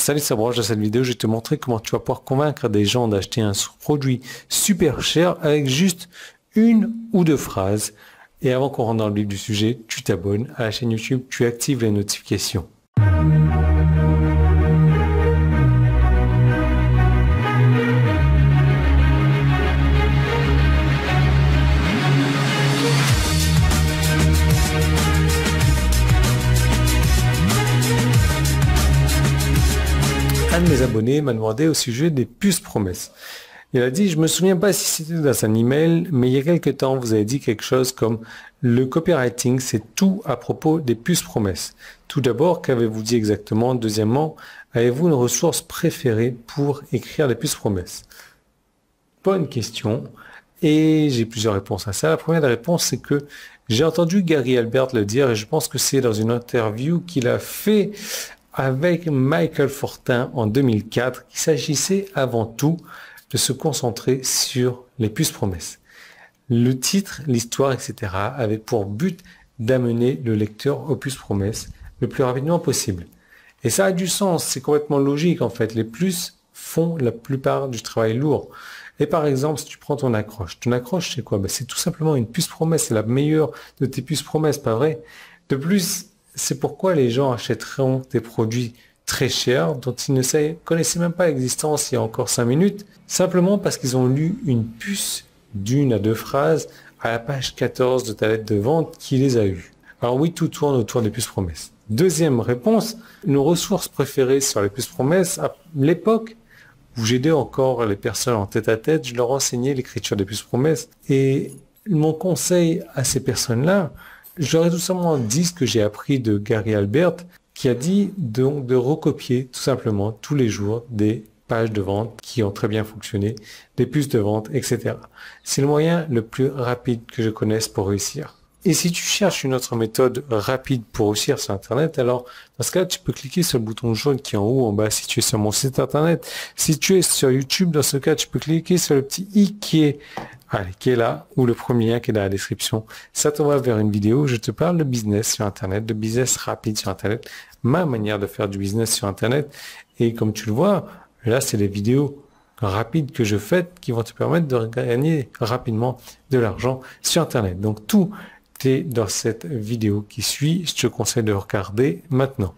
Salut, c'est Broche. Dans cette vidéo, je vais te montrer comment tu vas pouvoir convaincre des gens d'acheter un produit super cher avec juste une ou deux phrases. Et avant qu'on rentre dans le vif du sujet, tu t'abonnes à la chaîne YouTube, tu actives les notifications. Un de mes abonnés m'a demandé au sujet des puces promesses. Il a dit, je me souviens pas si c'était dans un email, mais il y a quelques temps, vous avez dit quelque chose comme le copywriting, c'est tout à propos des puces promesses. Tout d'abord, qu'avez-vous dit exactement? Deuxièmement, avez-vous une ressource préférée pour écrire des puces promesses? Bonne question. Et j'ai plusieurs réponses à ça. La première des réponses, c'est que j'ai entendu Gary Albert le dire, et je pense que c'est dans une interview qu'il a fait avec Michael Fortin en 2004, il s'agissait avant tout de se concentrer sur les puces promesses. Le titre, l'histoire, etc. avait pour but d'amener le lecteur aux puces promesses le plus rapidement possible. Et ça a du sens, c'est complètement logique en fait. Les puces font la plupart du travail lourd. Et par exemple, si tu prends ton accroche c'est quoi? C'est tout simplement une puce promesse, c'est la meilleure de tes puces promesses, pas vrai? De plus, c'est pourquoi les gens achèteront des produits très chers dont ils ne connaissaient même pas l'existence il y a encore 5 minutes, simplement parce qu'ils ont lu une puce d'une à deux phrases à la page 14 de ta lettre de vente qui les a eues. Alors oui, tout tourne autour des puces promesses. Deuxième réponse, nos ressources préférées sur les puces promesses, à l'époque où j'aidais encore les personnes en tête-à-tête, je leur enseignais l'écriture des puces promesses et mon conseil à ces personnes-là, j'aurais tout simplement dit ce que j'ai appris de Gary Albert, qui a dit donc de recopier tout simplement tous les jours des pages de vente qui ont très bien fonctionné, des puces de vente, etc. C'est le moyen le plus rapide que je connaisse pour réussir. Et si tu cherches une autre méthode rapide pour réussir sur Internet, alors dans ce cas, tu peux cliquer sur le bouton jaune qui est en haut, en bas, si tu es sur mon site Internet. Si tu es sur YouTube, dans ce cas, tu peux cliquer sur le petit i qui est là, ou le premier lien qui est dans la description. Ça t'envoie vers une vidéo où je te parle de business sur Internet, de business rapide sur Internet, ma manière de faire du business sur Internet. Et comme tu le vois, là, c'est les vidéos rapides que je fais qui vont te permettre de gagner rapidement de l'argent sur Internet. Donc, tout est dans cette vidéo qui suit. Je te conseille de regarder maintenant.